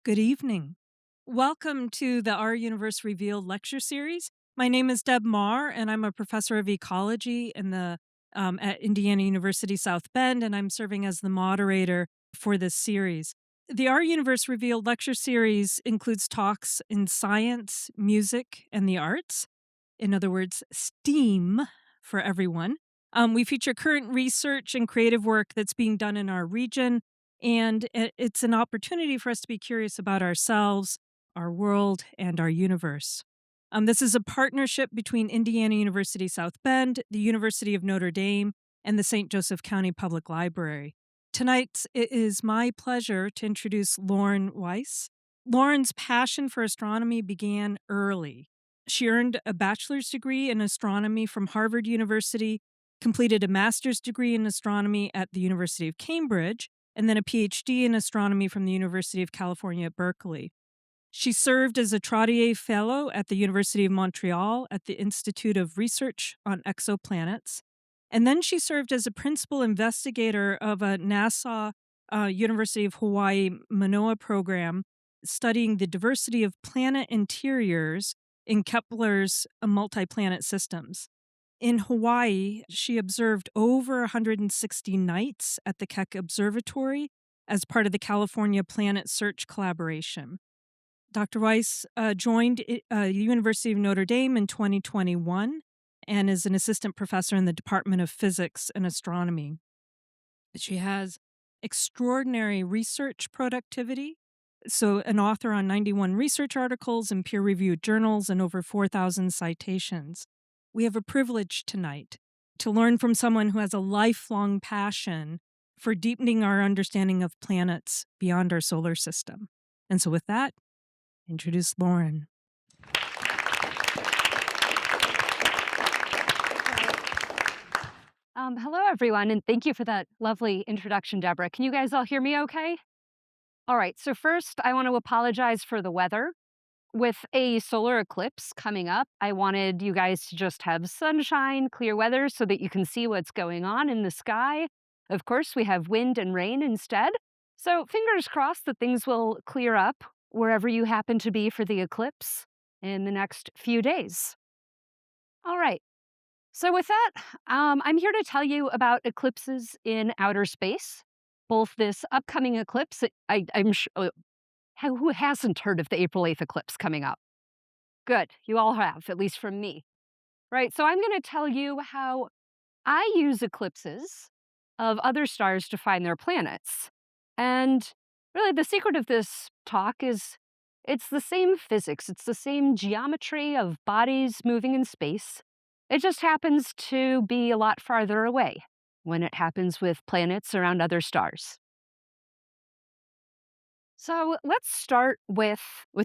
Good evening. Welcome to the Our Universe Revealed lecture series. My name is Deb Marr, and I'm a professor of ecology at Indiana University South Bend, and I'm serving as the moderator for this series. The Our Universe Revealed lecture series includes talks in science, music, and the arts. In other words, STEAM for everyone. We feature current research and creative work that's being done in our region, and it's an opportunity for us to be curious about ourselves, our world, and our universe. This is a partnership between Indiana University South Bend, the University of Notre Dame, and the St. Joseph County Public Library. Tonight, it is my pleasure to introduce Lauren Weiss. Lauren's passion for astronomy began early. She earned a bachelor's degree in astronomy from Harvard University, completed a master's degree in astronomy at the University of Cambridge, and then a Ph.D. in astronomy from the University of California at Berkeley. She served as a Trottier Fellow at the University of Montreal at the Institute of Research on Exoplanets. And then she served as a principal investigator of a NASA University of Hawaii Manoa program studying the diversity of planet interiors in Kepler's multi-planet systems. In Hawaii, she observed over 160 nights at the Keck Observatory as part of the California Planet Search collaboration. Dr. Weiss joined the University of Notre Dame in 2021 and is an assistant professor in the Department of Physics and Astronomy. She has extraordinary research productivity, so an author on 91 research articles in peer-reviewed journals and over 4,000 citations. We have a privilege tonight to learn from someone who has a lifelong passion for deepening our understanding of planets beyond our solar system. And so with that, introduce Lauren. Hello, everyone, and thank you for that lovely introduction, Deborah. Can you guys all hear me okay? All right, so first, I want to apologize for the weather. With a solar eclipse coming up, I wanted you guys to just have sunshine, clear weather, so that you can see what's going on in the sky. Of course, we have wind and rain instead. So fingers crossed that things will clear up wherever you happen to be for the eclipse in the next few days. All right. So with that, I'm here to tell you about eclipses in outer space, both this upcoming eclipse. I'm sure, who hasn't heard of the April 8th eclipse coming up? Good, you all have, at least from me. Right, so I'm going to tell you how I use eclipses of other stars to find their planets. And really, the secret of this talk is it's the same physics, it's the same geometry of bodies moving in space. It just happens to be a lot farther away when it happens with planets around other stars. So let's start with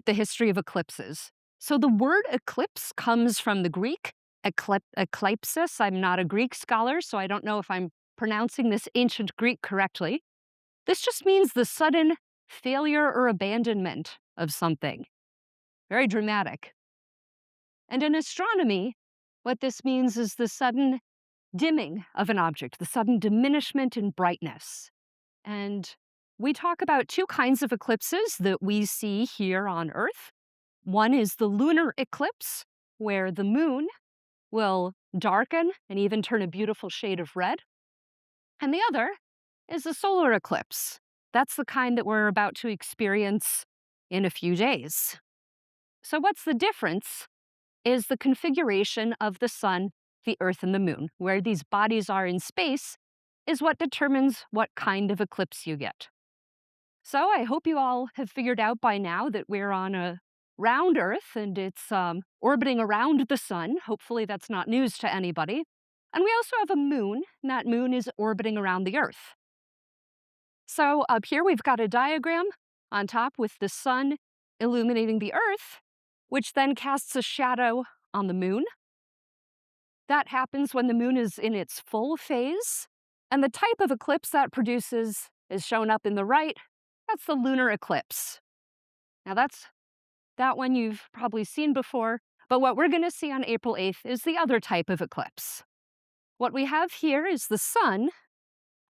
the history of eclipses. So the word eclipse comes from the Greek, eclipsis. I'm not a Greek scholar, so I don't know if I'm pronouncing this ancient Greek correctly. This just means the sudden failure or abandonment of something. Very dramatic. And in astronomy, what this means is the sudden dimming of an object, the sudden diminishment in brightness. And we talk about two kinds of eclipses that we see here on Earth. One is the lunar eclipse, where the moon will darken and even turn a beautiful shade of red. And the other is the solar eclipse. That's the kind that we're about to experience in a few days. So what's the difference is the configuration of the sun, the earth, and the moon. Where these bodies are in space is what determines what kind of eclipse you get. So I hope you all have figured out by now that we're on a round Earth and it's orbiting around the sun. Hopefully that's not news to anybody. And we also have a moon, and that moon is orbiting around the Earth. So up here we've got a diagram on top with the sun illuminating the Earth, which then casts a shadow on the moon. That happens when the moon is in its full phase, and the type of eclipse that produces is shown up in the right. That's the lunar eclipse. Now that one you've probably seen before, but what we're going to see on April 8th is the other type of eclipse. What we have here is the sun,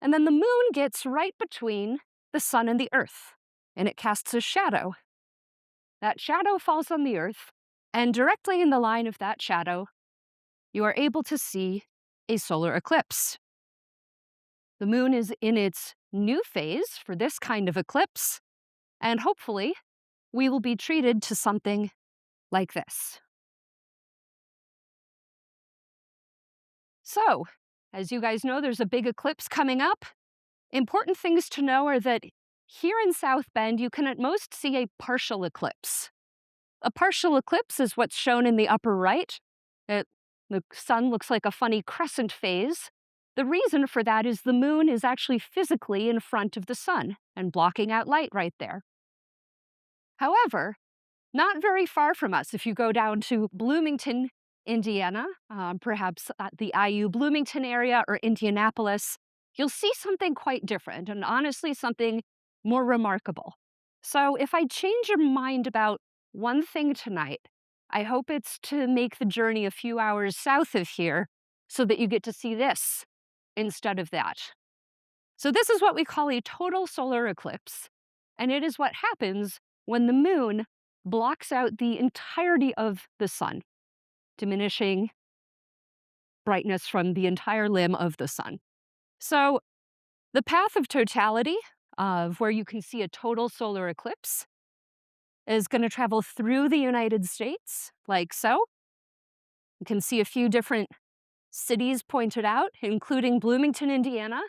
and then the moon gets right between the sun and the Earth. and it casts a shadow. That shadow falls on the Earth, and directly in the line of that shadow, you are able to see a solar eclipse. The moon is in its new phase for this kind of eclipse, and hopefully, we will be treated to something like this. So, as you guys know, there's a big eclipse coming up. Important things to know are that here in South Bend, you can at most see a partial eclipse. A partial eclipse is what's shown in the upper right. The sun looks like a funny crescent phase. The reason for that is the moon is actually physically in front of the sun and blocking out light right there. However, not very far from us, if you go down to Bloomington, Indiana, perhaps at the IU Bloomington area or Indianapolis, you'll see something quite different and honestly something more remarkable. So if I change your mind about one thing tonight, I hope it's to make the journey a few hours south of here so that you get to see this instead of that. So this is what we call a total solar eclipse, and it is what happens when the moon blocks out the entirety of the sun, diminishing brightness from the entire limb of the sun. So the path of totality, of where you can see a total solar eclipse, is going to travel through the United States, like so. You can see a few different cities pointed out, including Bloomington, Indiana,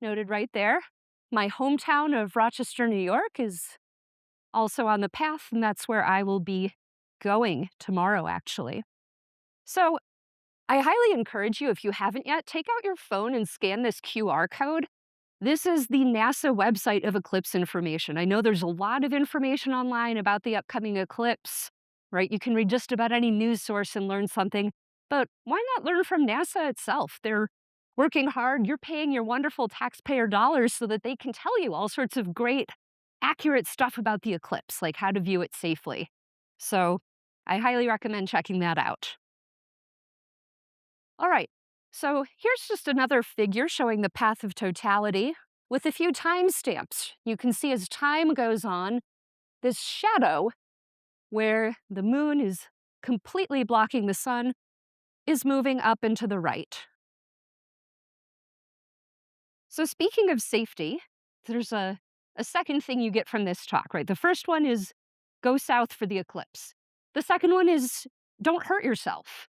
noted right there. My hometown of Rochester, New York is also on the path, and that's where I will be going tomorrow, actually. So I highly encourage you, if you haven't yet, take out your phone and scan this QR code. This is the NASA website of eclipse information. I know there's a lot of information online about the upcoming eclipse, right? You can read just about any news source and learn something, but why not learn from NASA itself? They're working hard. You're paying your wonderful taxpayer dollars so that they can tell you all sorts of great, accurate stuff about the eclipse, like how to view it safely. So I highly recommend checking that out. All right, so here's just another figure showing the path of totality with a few timestamps. You can see as time goes on, this shadow where the moon is completely blocking the sun is moving up and to the right. So speaking of safety, there's a second thing you get from this talk, right? The first one is go south for the eclipse. The second one is don't hurt yourself.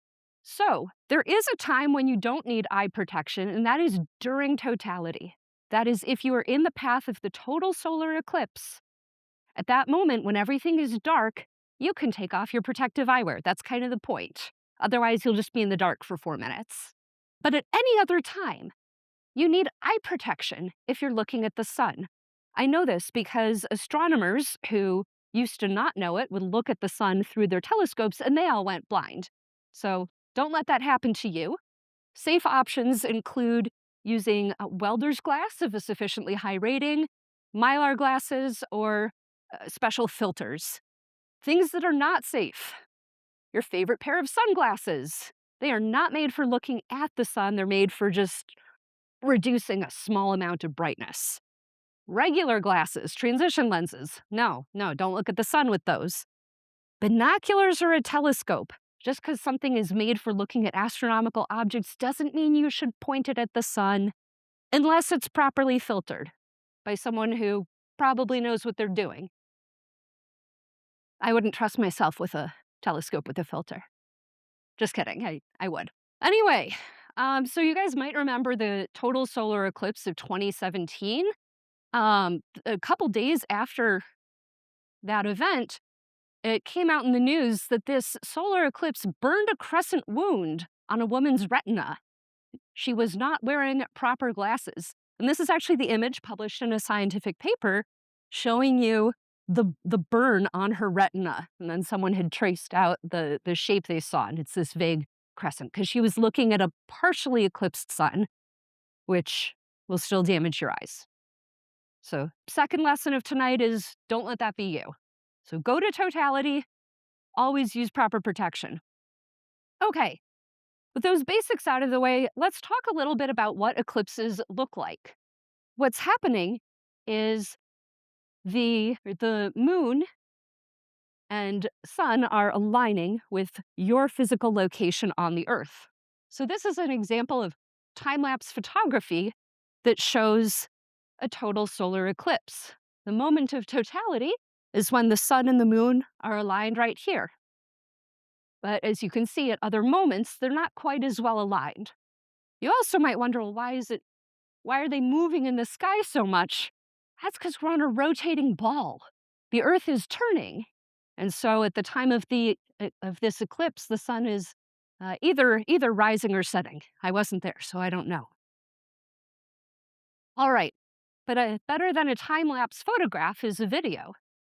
So there is a time when you don't need eye protection, and that is during totality. That is, if you are in the path of the total solar eclipse, at that moment when everything is dark, you can take off your protective eyewear. That's kind of the point. Otherwise, you'll just be in the dark for 4 minutes. But at any other time, you need eye protection if you're looking at the sun. I know this because astronomers who used to not know it would look at the sun through their telescopes and they all went blind. So don't let that happen to you. Safe options include using a welder's glass of a sufficiently high rating, Mylar glasses, or special filters. Things that are not safe. Your favorite pair of sunglasses. They are not made for looking at the sun. They're made for just reducing a small amount of brightness. Regular glasses, transition lenses. No, don't look at the sun with those. Binoculars or a telescope. Just because something is made for looking at astronomical objects doesn't mean you should point it at the sun unless it's properly filtered by someone who probably knows what they're doing. I wouldn't trust myself with a telescope with a filter. Just kidding, I would. Anyway, so you guys might remember the total solar eclipse of 2017. A couple days after that event, it came out in the news that this solar eclipse burned a crescent wound on a woman's retina. She was not wearing proper glasses. And this is actually the image published in a scientific paper showing you the burn on her retina. And then someone had traced out the shape they saw, and it's this vague crescent, because she was looking at a partially eclipsed sun, which will still damage your eyes. So second lesson of tonight is don't let that be you. So go to totality, always use proper protection. Okay, with those basics out of the way, let's talk a little bit about what eclipses look like. What's happening is the moon and sun are aligning with your physical location on the Earth. So this is an example of time-lapse photography that shows a total solar eclipse. The moment of totality is when the sun and the moon are aligned right here. But as you can see at other moments, they're not quite as well aligned. You also might wonder, well, why are they moving in the sky so much? That's because we're on a rotating ball. The Earth is turning. And so at the time of this eclipse, the sun is either rising or setting. I wasn't there, so I don't know. All right, but better than a time-lapse photograph is a video.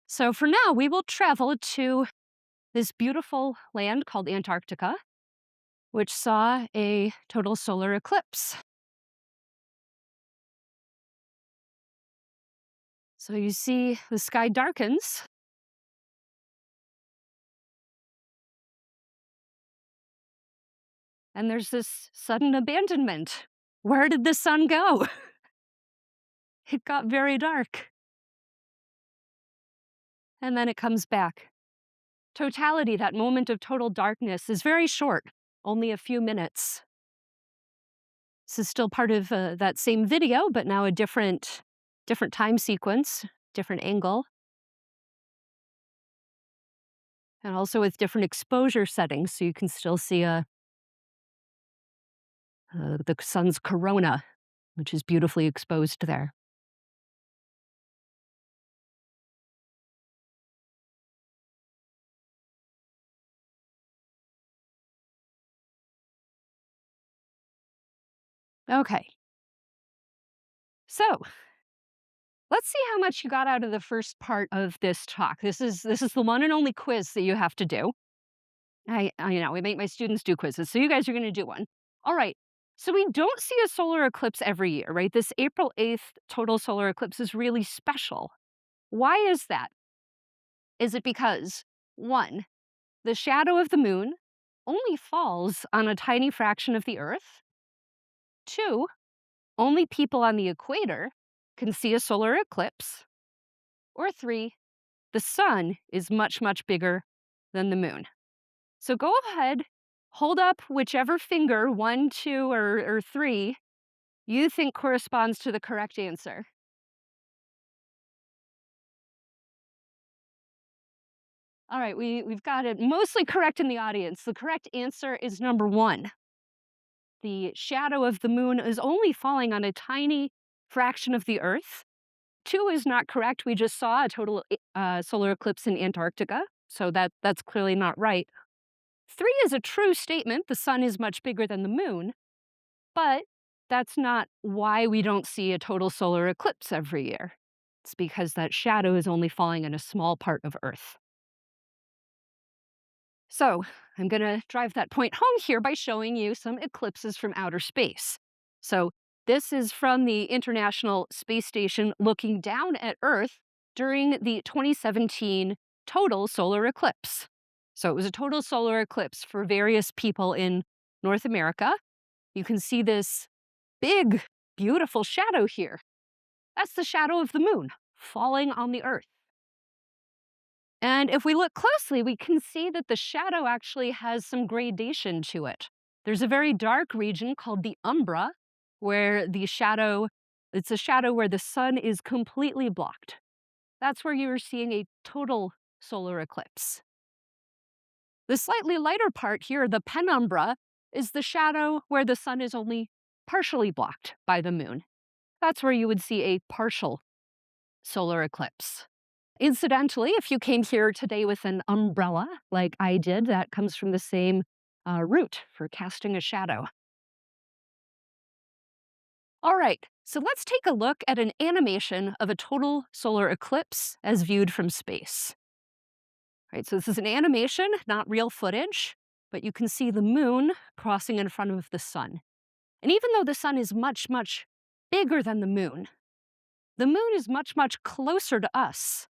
So for now, we will travel to this beautiful land called Antarctica, which saw a total solar eclipse. So you see the sky darkens. And there's this sudden abandonment. Where did the sun go? It got very dark. And then it comes back. Totality, that moment of total darkness, is very short, only a few minutes. This is still part of that same video, but now a different time sequence, different angle. And also with different exposure settings, so you can still see the sun's corona, which is beautifully exposed there. Okay. So let's see how much you got out of the first part of this talk. This is the one and only quiz that you have to do. We make my students do quizzes, so you guys are going to do one. All right. So we don't see a solar eclipse every year, right? This April 8th total solar eclipse is really special. Why is that? Is it because, one, the shadow of the moon only falls on a tiny fraction of the Earth? Two, only people on the equator can see a solar eclipse? Or three, the sun is much, much bigger than the moon. So go ahead, hold up whichever finger, 1, 2, or 3, you think corresponds to the correct answer. All right, we've got it mostly correct in the audience. The correct answer is number 1. The shadow of the moon is only falling on a tiny fraction of the Earth. 2 is not correct. We just saw a total solar eclipse in Antarctica, so that's clearly not right. 3 is a true statement. The sun is much bigger than the moon, but that's not why we don't see a total solar eclipse every year. It's because that shadow is only falling in a small part of Earth. So I'm going to drive that point home here by showing you some eclipses from outer space. So this is from the International Space Station looking down at Earth during the 2017 total solar eclipse. So it was a total solar eclipse for various people in North America. You can see this big, beautiful shadow here. That's the shadow of the moon falling on the Earth. And if we look closely, we can see that the shadow actually has some gradation to it. There's a very dark region called the Umbra, where it's a shadow where the sun is completely blocked. That's where you are seeing a total solar eclipse. The slightly lighter part here, the Penumbra, is the shadow where the sun is only partially blocked by the moon. That's where you would see a partial solar eclipse. Incidentally, if you came here today with an umbrella, like I did, that comes from the same root for casting a shadow. All right, so let's take a look at an animation of a total solar eclipse as viewed from space. All right, so this is an animation, not real footage, but you can see the moon crossing in front of the sun. And even though the sun is much, much bigger than the moon is much, much closer to us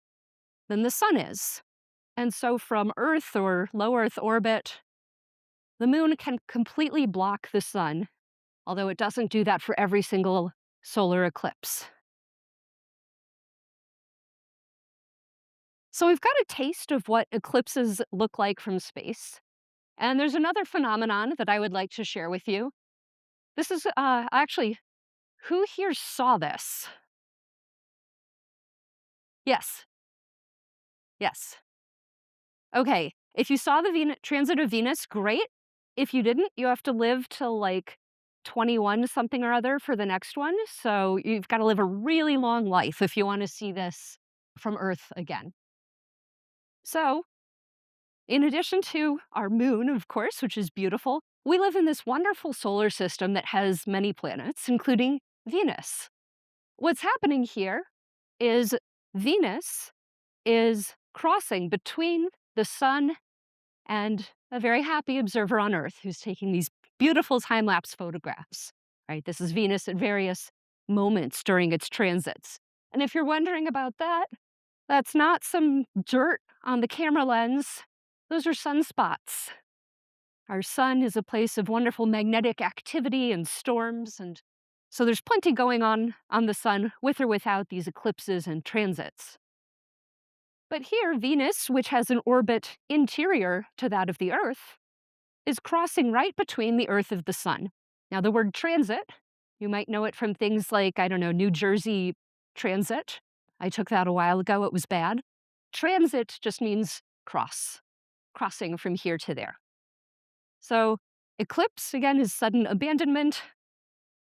than the sun is. And so from Earth or low Earth orbit, the moon can completely block the sun, although it doesn't do that for every single solar eclipse. So we've got a taste of what eclipses look like from space. And there's another phenomenon that I would like to share with you. This is actually, who here saw this? Yes, yes. Okay, if you saw the transit of Venus, great. If you didn't, you have to live till like 21 something or other for the next one. So you've got to live a really long life if you want to see this from Earth again. So, in addition to our moon, of course, which is beautiful, we live in this wonderful solar system that has many planets, including Venus. What's happening here is Venus is crossing between the sun and a very happy observer on Earth who's taking these beautiful time-lapse photographs. Right? This is Venus at various moments during its transits. And if you're wondering about that, that's not some dirt on the camera lens. Those are sunspots. Our sun is a place of wonderful magnetic activity and storms, and so there's plenty going on the sun with or without these eclipses and transits. But here, Venus, which has an orbit interior to that of the Earth, is crossing right between the Earth and the sun. Now, the word transit, you might know it from things like, I don't know, New Jersey Transit. I took that a while ago, it was bad. Transit just means crossing from here to there. So, eclipse, again, is sudden abandonment,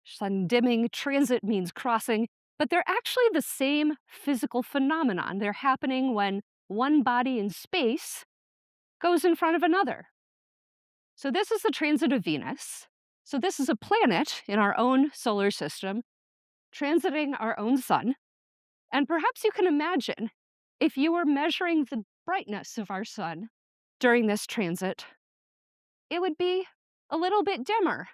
sudden dimming. Transit means crossing, but they're actually the same physical phenomenon. They're happening when one body in space goes in front of another. So this is the transit of Venus. So this is a planet in our own solar system transiting our own sun. And perhaps you can imagine if you were measuring the brightness of our sun during this transit, it would be a little bit dimmer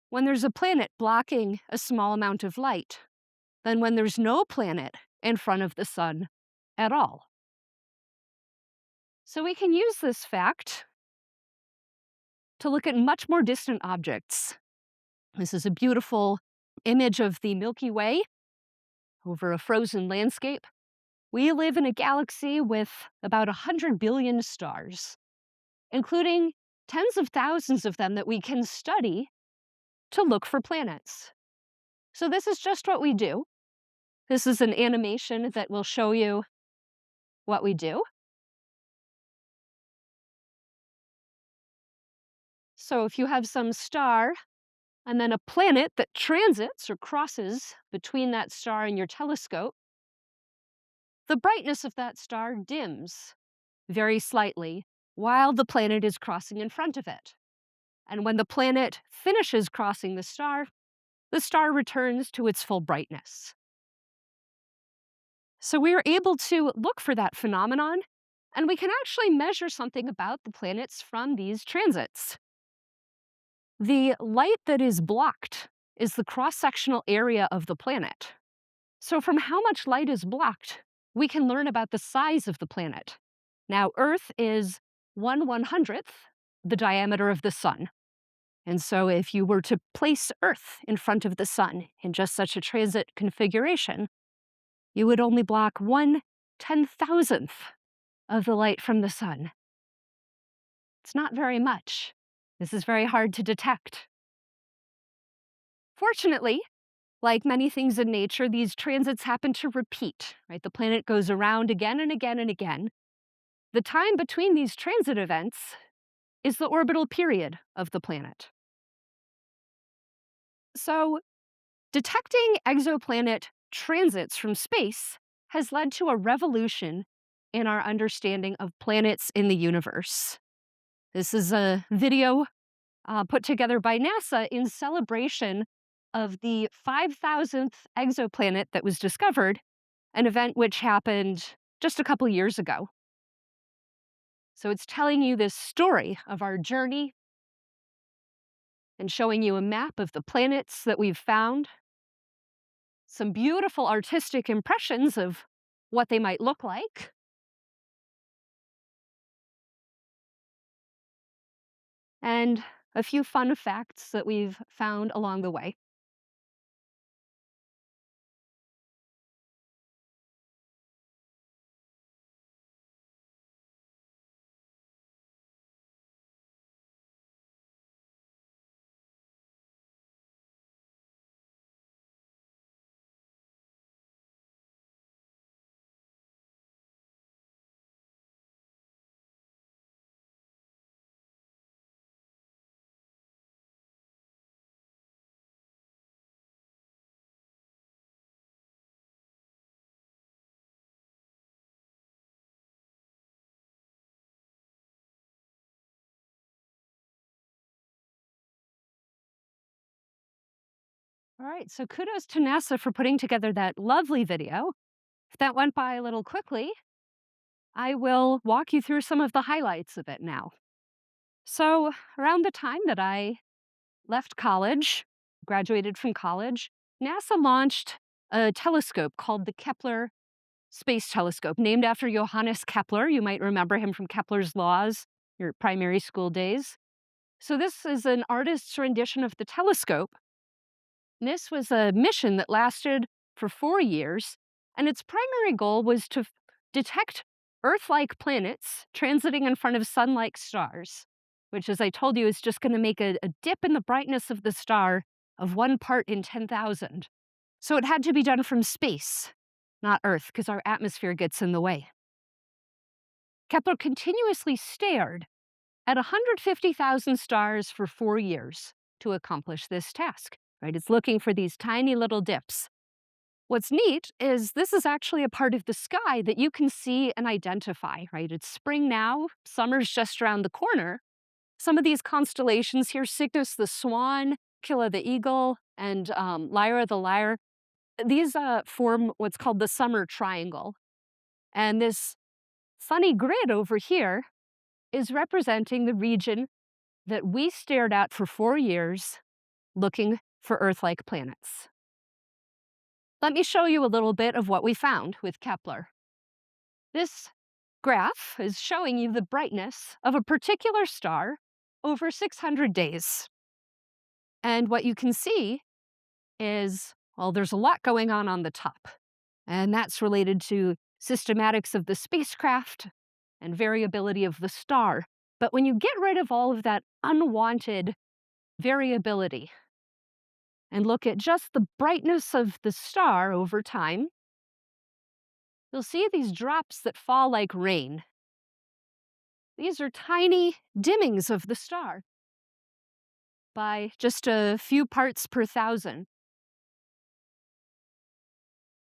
when there's a planet blocking a small amount of light than when there's no planet in front of the sun at all. So we can use this fact to look at much more distant objects. This is a beautiful image of the Milky Way over a frozen landscape. We live in a galaxy with about 100 billion stars, including tens of thousands of them that we can study to look for planets. So this is just what we do. This is an animation that will show you what we do. So if you have some star and then a planet that transits or crosses between that star and your telescope, the brightness of that star dims very slightly while the planet is crossing in front of it. And when the planet finishes crossing the star returns to its full brightness. So we are able to look for that phenomenon, and we can actually measure something about the planets from these transits. The light that is blocked is the cross-sectional area of the planet. So from how much light is blocked, we can learn about the size of the planet. Now, Earth is 1/100th the diameter of the sun. And so if you were to place Earth in front of the sun in just such a transit configuration, you would only block 1/10,000th of the light from the sun. It's not very much. This is very hard to detect. Fortunately, like many things in nature, these transits happen to repeat, right? The planet goes around again and again and again. The time between these transit events is the orbital period of the planet. So, detecting exoplanet transits from space has led to a revolution in our understanding of planets in the universe. This is a video put together by NASA in celebration of the 5,000th exoplanet that was discovered, an event which happened just a couple years ago. So it's telling you this story of our journey and showing you a map of the planets that we've found, some beautiful artistic impressions of what they might look like, and a few fun facts that we've found along the way. All right, so kudos to NASA for putting together that lovely video. If that went by a little quickly, I will walk you through some of the highlights of it now. So, around the time that I left college, graduated from college, NASA launched a telescope called the Kepler Space Telescope, named after Johannes Kepler. You might remember him from Kepler's Laws, your primary school days. So, this is an artist's rendition of the telescope. This was a mission that lasted for 4 years, and its primary goal was to detect Earth like planets transiting in front of sun like stars, which, as I told you, is just going to make a dip in the brightness of the star of 1 part in 10,000. So it had to be done from space, not Earth, because our atmosphere gets in the way. Kepler continuously stared at 150,000 stars for 4 years to accomplish this task. Right? It's looking for these tiny little dips. What's neat is this is actually a part of the sky that you can see and identify, right? It's spring now, summer's just around the corner. Some of these constellations here, Cygnus the swan, Killa the eagle, and Lyra the lyre, these form what's called the summer triangle. And this funny grid over here is representing the region that we stared at for 4 years looking for Earth-like planets. Let me show you a little bit of what we found with Kepler. This graph is showing you the brightness of a particular star over 600 days. And what you can see is, well, there's a lot going on the top. And that's related to systematics of the spacecraft and variability of the star. But when you get rid of all of that unwanted variability and look at just the brightness of the star over time, you'll see these drops that fall like rain. These are tiny dimmings of the star by just a few parts per thousand.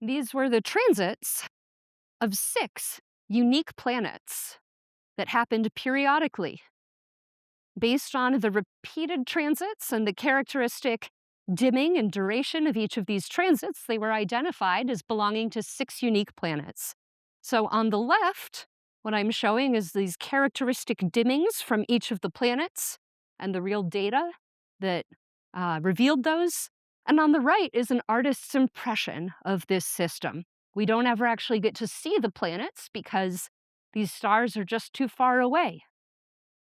These were the transits of 6 unique planets that happened periodically. Based on the repeated transits and the characteristic dimming and duration of each of these transits, they were identified as belonging to 6 unique planets. So on the left, what I'm showing is these characteristic dimmings from each of the planets and the real data that revealed those. And on the right is an artist's impression of this system. We don't ever actually get to see the planets because these stars are just too far away.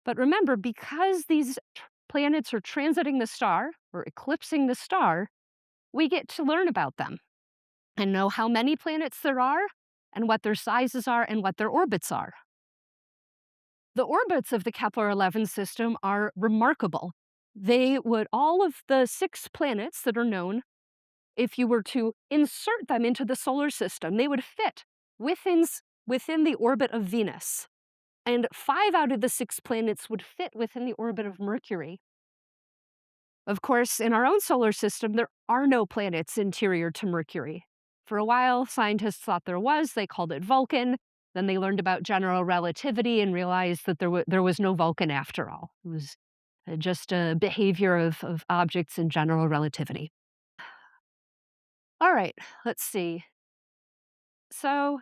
But remember, because these planets are transiting the star or eclipsing the star, we get to learn about them and know how many planets there are and what their sizes are and what their orbits are. The orbits of the Kepler-11 system are remarkable. All of the 6 planets that are known, if you were to insert them into the solar system, they would fit within the orbit of Venus. And 5 out of the 6 planets would fit within the orbit of Mercury. Of course, in our own solar system, there are no planets interior to Mercury. For a while, scientists thought there was. They called it Vulcan. Then they learned about general relativity and realized that there was no Vulcan after all. It was just a behavior of objects in general relativity. All right, let's see. So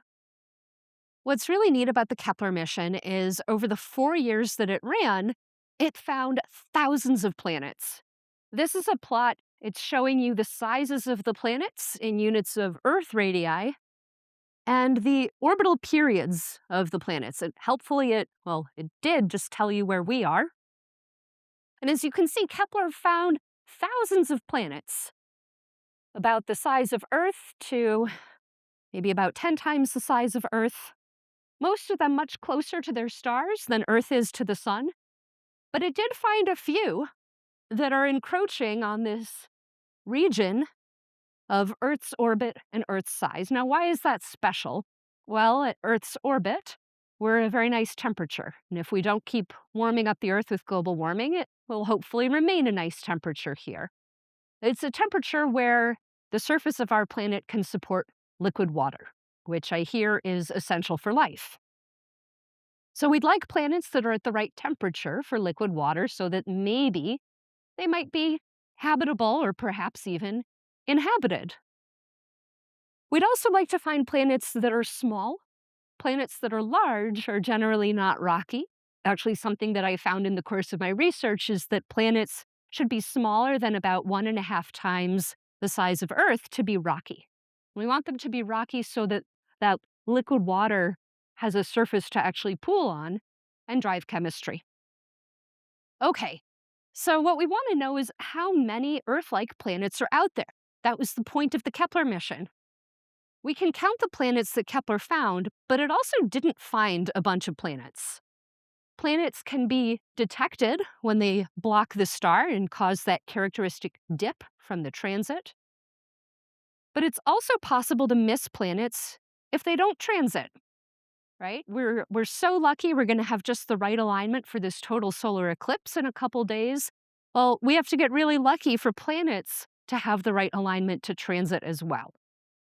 what's really neat about the Kepler mission is over the 4 years that it ran, it found thousands of planets. This is a plot. It's showing you the sizes of the planets in units of Earth radii and the orbital periods of the planets. And helpfully, it did just tell you where we are. And as you can see, Kepler found thousands of planets, about the size of Earth to maybe about 10 times the size of Earth. Most of them much closer to their stars than Earth is to the sun. But it did find a few that are encroaching on this region of Earth's orbit and Earth's size. Now, why is that special? Well, at Earth's orbit, we're at a very nice temperature. And if we don't keep warming up the Earth with global warming, it will hopefully remain a nice temperature here. It's a temperature where the surface of our planet can support liquid water, which I hear is essential for life. So we'd like planets that are at the right temperature for liquid water so that maybe they might be habitable or perhaps even inhabited. We'd also like to find planets that are small. Planets that are large are generally not rocky. Actually, something that I found in the course of my research is that planets should be smaller than about 1.5 times the size of Earth to be rocky. We want them to be rocky so that that liquid water has a surface to actually pool on and drive chemistry. Okay, so what we want to know is how many Earth-like planets are out there. That was the point of the Kepler mission. We can count the planets that Kepler found, but it also didn't find a bunch of planets. Planets can be detected when they block the star and cause that characteristic dip from the transit. But it's also possible to miss planets if they don't transit, right? We're so lucky we're going to have just the right alignment for this total solar eclipse in a couple days. Well, we have to get really lucky for planets to have the right alignment to transit as well.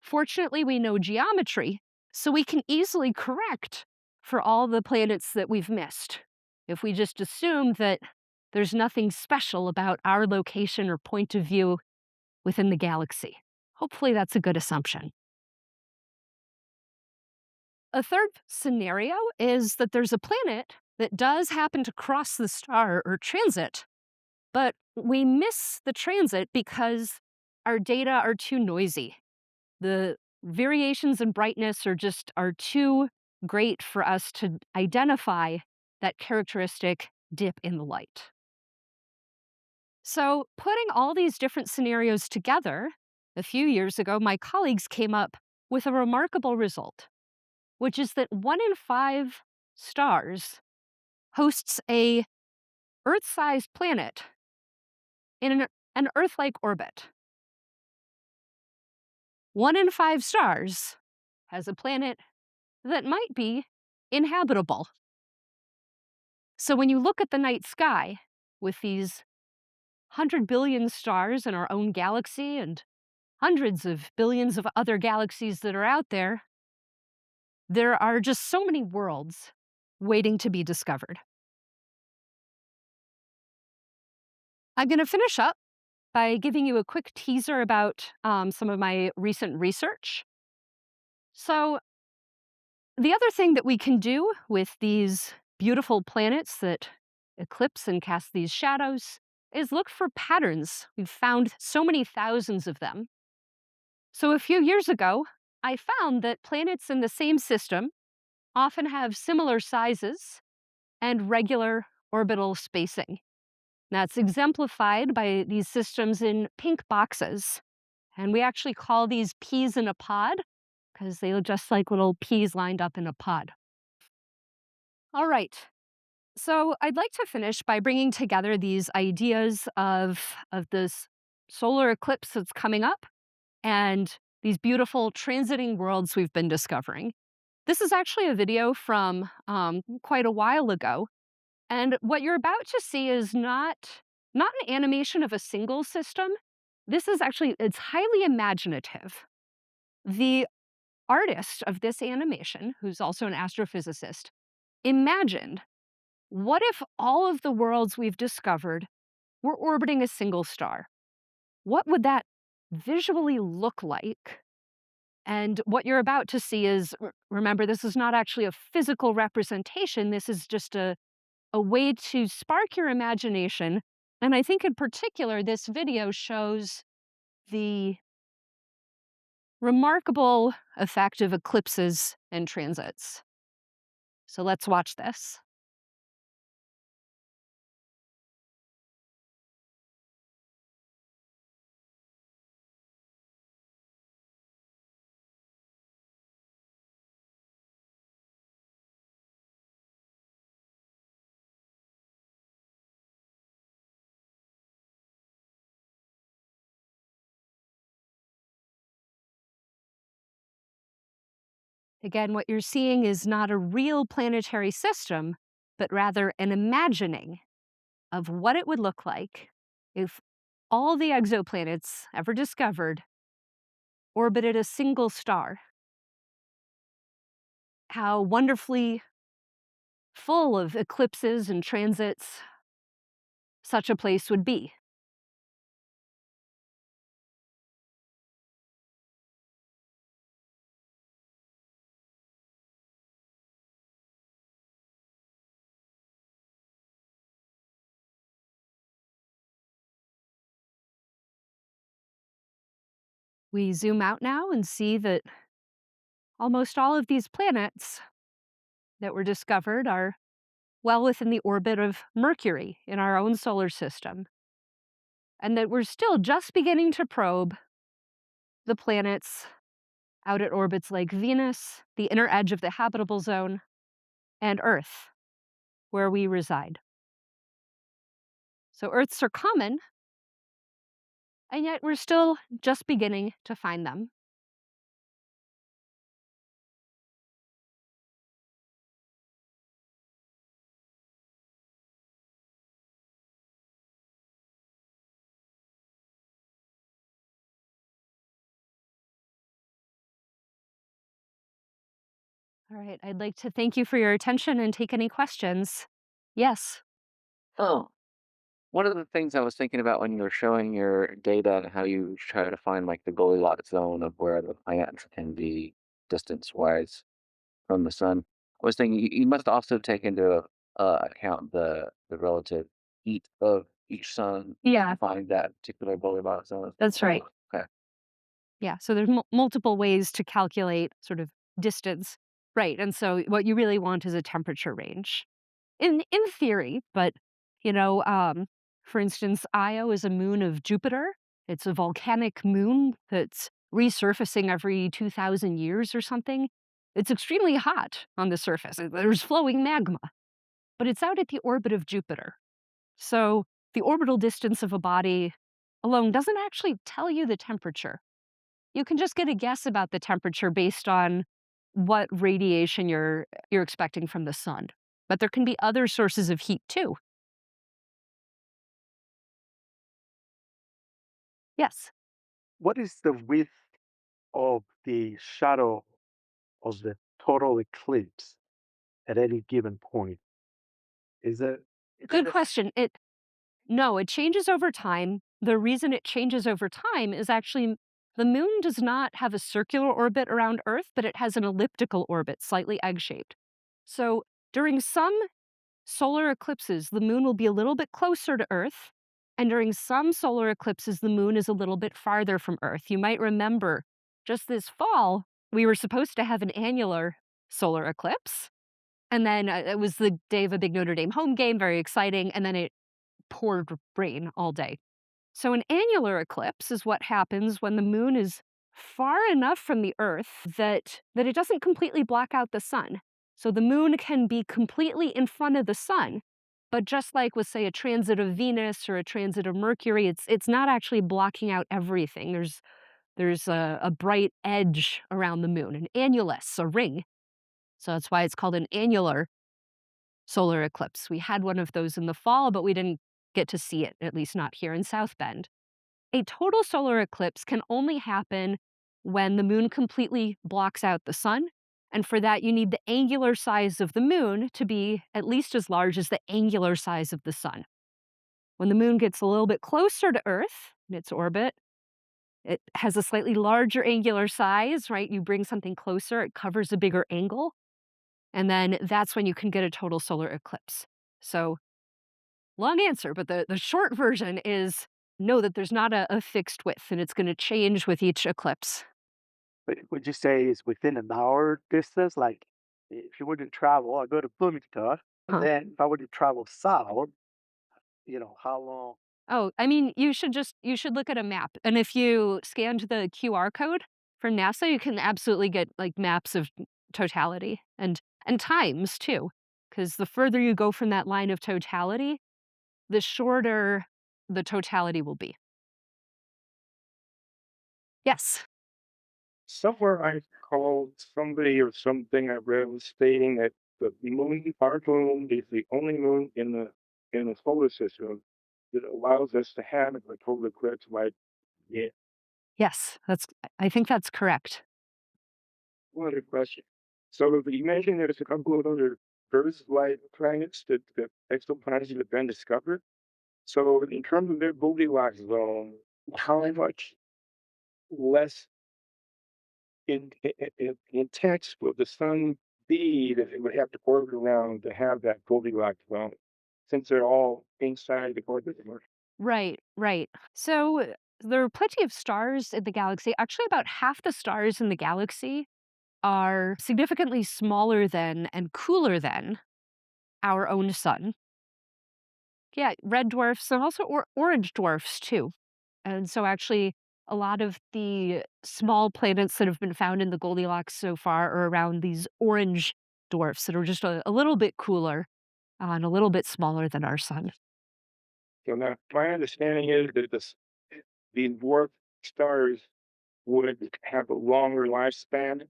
Fortunately, we know geometry, so we can easily correct for all the planets that we've missed. If we just assume that there's nothing special about our location or point of view within the galaxy. Hopefully that's a good assumption. A third scenario is that there's a planet that does happen to cross the star or transit, but we miss the transit because our data are too noisy. The variations in brightness are too great for us to identify that characteristic dip in the light. So, putting all these different scenarios together, a few years ago, my colleagues came up with a remarkable result, which is that 1 in 5 stars hosts a Earth-sized planet in an Earth-like orbit. 1 in 5 stars has a planet that might be inhabitable. So when you look at the night sky with these 100 billion stars in our own galaxy and hundreds of billions of other galaxies that are out there, there are just so many worlds waiting to be discovered. I'm going to finish up by giving you a quick teaser about some of my recent research. So, the other thing that we can do with these beautiful planets that eclipse and cast these shadows is look for patterns. We've found so many thousands of them. So, a few years ago, I found that planets in the same system often have similar sizes and regular orbital spacing. That's exemplified by these systems in pink boxes. And we actually call these peas in a pod because they look just like little peas lined up in a pod. All right. So I'd like to finish by bringing together these ideas of this solar eclipse that's coming up and these beautiful transiting worlds we've been discovering. This is actually a video from quite a while ago. And what you're about to see is not an animation of a single system. This is actually, it's highly imaginative. The artist of this animation, who's also an astrophysicist, imagined, what if all of the worlds we've discovered were orbiting a single star? What would that visually look like? And what you're about to see is, remember, this is not actually a physical representation. This is just a way to spark your imagination. And I think in particular, this video shows the remarkable effect of eclipses and transits. So let's watch this. Again, what you're seeing is not a real planetary system, but rather an imagining of what it would look like if all the exoplanets ever discovered orbited a single star. How wonderfully full of eclipses and transits such a place would be. We zoom out now and see that almost all of these planets that were discovered are well within the orbit of Mercury in our own solar system, and that we're still just beginning to probe the planets out at orbits like Venus, the inner edge of the habitable zone, and Earth, where we reside. So Earths are common, and yet we're still just beginning to find them. All right, I'd like to thank you for your attention and take any questions. Yes. Oh, one of the things I was thinking about when you were showing your data and how you try to find like the Goldilocks zone of where the planets can be distance-wise from the sun, I was thinking you must also take into account the relative heat of each sun Yeah, to find that particular Goldilocks zone. that's right. Okay. Yeah, so there's multiple ways to calculate sort of distance. Right, and so what you really want is a temperature range. In theory, but, you know, for instance, Io is a moon of Jupiter. It's a volcanic moon that's resurfacing every 2,000 years or something. It's extremely hot on the surface. There's flowing magma, but it's out at the orbit of Jupiter. So the orbital distance of a body alone doesn't actually tell you the temperature. You can just get a guess about the temperature based on what radiation you're expecting from the sun. But there can be other sources of heat too. Yes. What is the width of the shadow of the total eclipse at any given point? Is it Good question. It changes over time. The reason it changes over time is actually the moon does not have a circular orbit around Earth, but it has an elliptical orbit, slightly egg-shaped. So during some solar eclipses, the moon will be a little bit closer to Earth. And during some solar eclipses, the moon is a little bit farther from Earth. You might remember just this fall, we were supposed to have an annular solar eclipse. And then it was the day of a big Notre Dame home game, very exciting. And then it poured rain all day. So, an annular eclipse is what happens when the moon is far enough from the Earth that it doesn't completely block out the sun. So, the moon can be completely in front of the sun, but just like with, say, a transit of Venus or a transit of Mercury, it's not actually blocking out everything. There's a bright edge around the moon, an annulus, a ring. So that's why it's called an annular solar eclipse. We had one of those in the fall, but we didn't get to see it, at least not here in South Bend. A total solar eclipse can only happen when the moon completely blocks out the sun. And for that, you need the angular size of the moon to be at least as large as the angular size of the sun. When the moon gets a little bit closer to Earth in its orbit, it has a slightly larger angular size, right? You bring something closer, it covers a bigger angle. And then that's when you can get a total solar eclipse. So, long answer, but the short version is know that there's not a fixed width and it's going to change with each eclipse. would you say it's within an hour distance? Like if you were to travel, I go to Bloomington, and Huh. then if I were to travel south, how long? Oh, I mean, you should look at a map. And if you scanned the QR code from NASA, you can absolutely get like maps of totality and times too. Because the further you go from that line of totality, the shorter the totality will be. Yes. Somewhere I called somebody or something I read was stating that the moon, our moon, is the only moon in the solar system that allows us to have a total eclipse like yeah. Yes, I think that's correct. One other question. So you mentioned there's a couple of other Earth-like planets that exoplanets that have been discovered. So in terms of their Goldilocks zone, how much less intense will the sun be that it would have to orbit around to have that Goldilocks zone, since they're all inside the orbit of Earth? Right, right. So there are plenty of stars in the galaxy. Actually, about half the stars in the galaxy are significantly smaller than and cooler than our own sun. Yeah, red dwarfs and also orange dwarfs too. And so, actually, a lot of the small planets that have been found in the Goldilocks so far are around these orange dwarfs that are just a little bit cooler and a little bit smaller than our sun. So now my understanding is that the dwarf stars would have a longer lifespan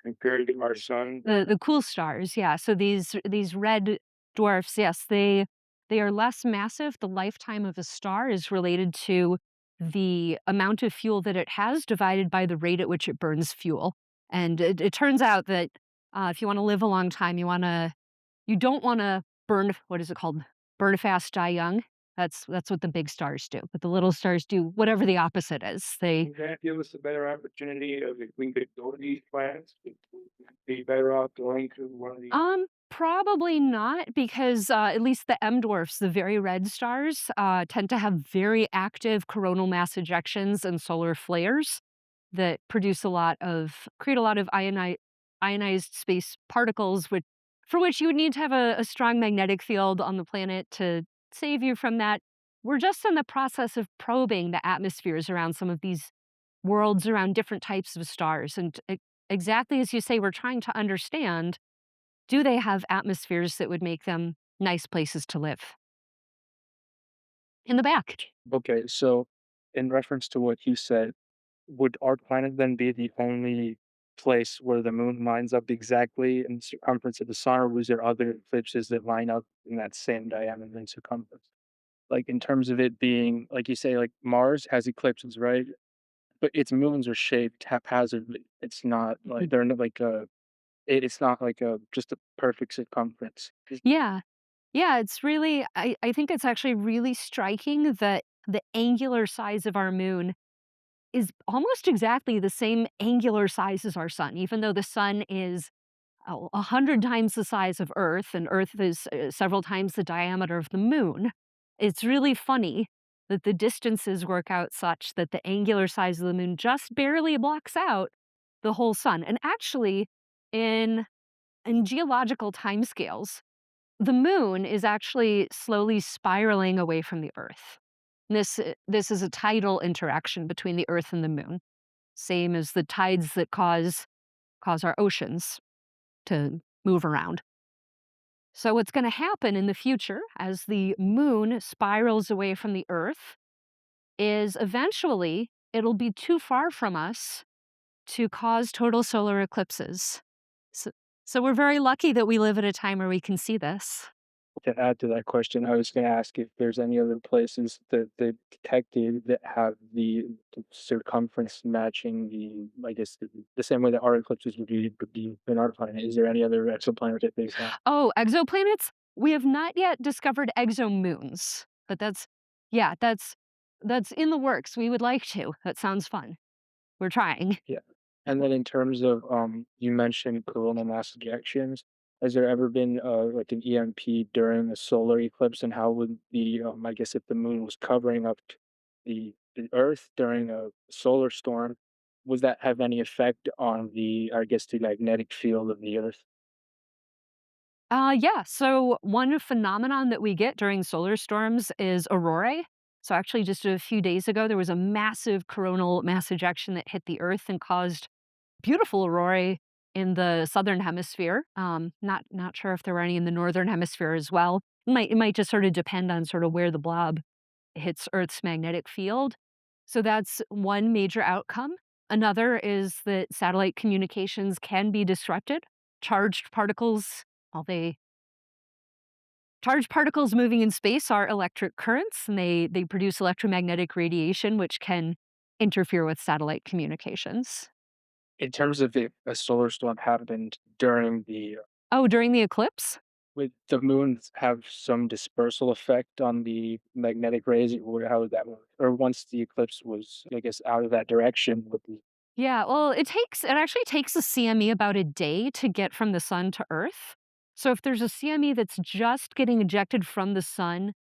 compared to our sun. The cool stars, yeah. So these red dwarfs, yes, they are less massive. The lifetime of a star is related to the amount of fuel that it has divided by the rate at which it burns fuel. And it turns out that if you want to live a long time, you don't want to burn, what is it called? Burn fast, die young. That's what the big stars do. But the little stars do whatever the opposite is. They Would that give us a better opportunity of if we could go to these planets? Would we be better off going to one of these? Probably not, because at least the M dwarfs, the very red stars, tend to have very active coronal mass ejections and solar flares that create a lot of ionized space particles, for which you would need to have a strong magnetic field on the planet to save you from that. We're just in the process of probing the atmospheres around some of these worlds around different types of stars. And exactly as you say, we're trying to understand, do they have atmospheres that would make them nice places to live? In the back. Okay, so in reference to what you said, would our planet then be the only place where the moon lines up exactly in the circumference of the sun, or was there other eclipses that line up in that same diameter and circumference? Like in terms of it being, like you say, like Mars has eclipses, right? But its moons are shaped haphazardly. It's not like they're not like it's not like a just a perfect circumference. Yeah. Yeah, it's really, I think it's actually really striking that the angular size of our moon is almost exactly the same angular size as our sun, even though the sun is 100 times the size of Earth, and Earth is several times the diameter of the moon. It's really funny that the distances work out such that the angular size of the moon just barely blocks out the whole sun. And actually, in geological timescales, the moon is actually slowly spiraling away from the Earth. This is a tidal interaction between the Earth and the moon, same as the tides that cause our oceans to move around. So what's going to happen in the future as the moon spirals away from the Earth is eventually it'll be too far from us to cause total solar eclipses. So, so we're very lucky that we live at a time where we can see this. To add to that question, I was going to ask if there's any other places that they've detected that have the circumference matching I guess, the same way that our eclipses would be in our planet. Is there any other exoplanet that they found? Oh, exoplanets? We have not yet discovered exomoons, but yeah, that's in the works. We would like to. That sounds fun. We're trying. Yeah. And then in terms of, you mentioned coronal mass ejections. Has there ever been like an EMP during a solar eclipse, and how would I guess if the moon was covering up the Earth during a solar storm, would that have any effect on I guess, the magnetic field of the Earth? Yeah. So one phenomenon that we get during solar storms is aurorae. So actually, just a few days ago, there was a massive coronal mass ejection that hit the Earth and caused beautiful aurorae in the southern hemisphere. Not sure if there were any in the northern hemisphere as well. It might just sort of depend on sort of where the blob hits Earth's magnetic field. So that's one major outcome. Another is that satellite communications can be disrupted. Charged particles, well, charged particles moving in space are electric currents, and they produce electromagnetic radiation, which can interfere with satellite communications. In terms of if a solar storm happened during Oh, during the eclipse? would the moon have some dispersal effect on the magnetic rays, or how would that work? Or once the eclipse was, I guess, out of that direction, would the Yeah, well, it actually takes a CME about a day to get from the sun to Earth. So if there's a CME that's just getting ejected from the sun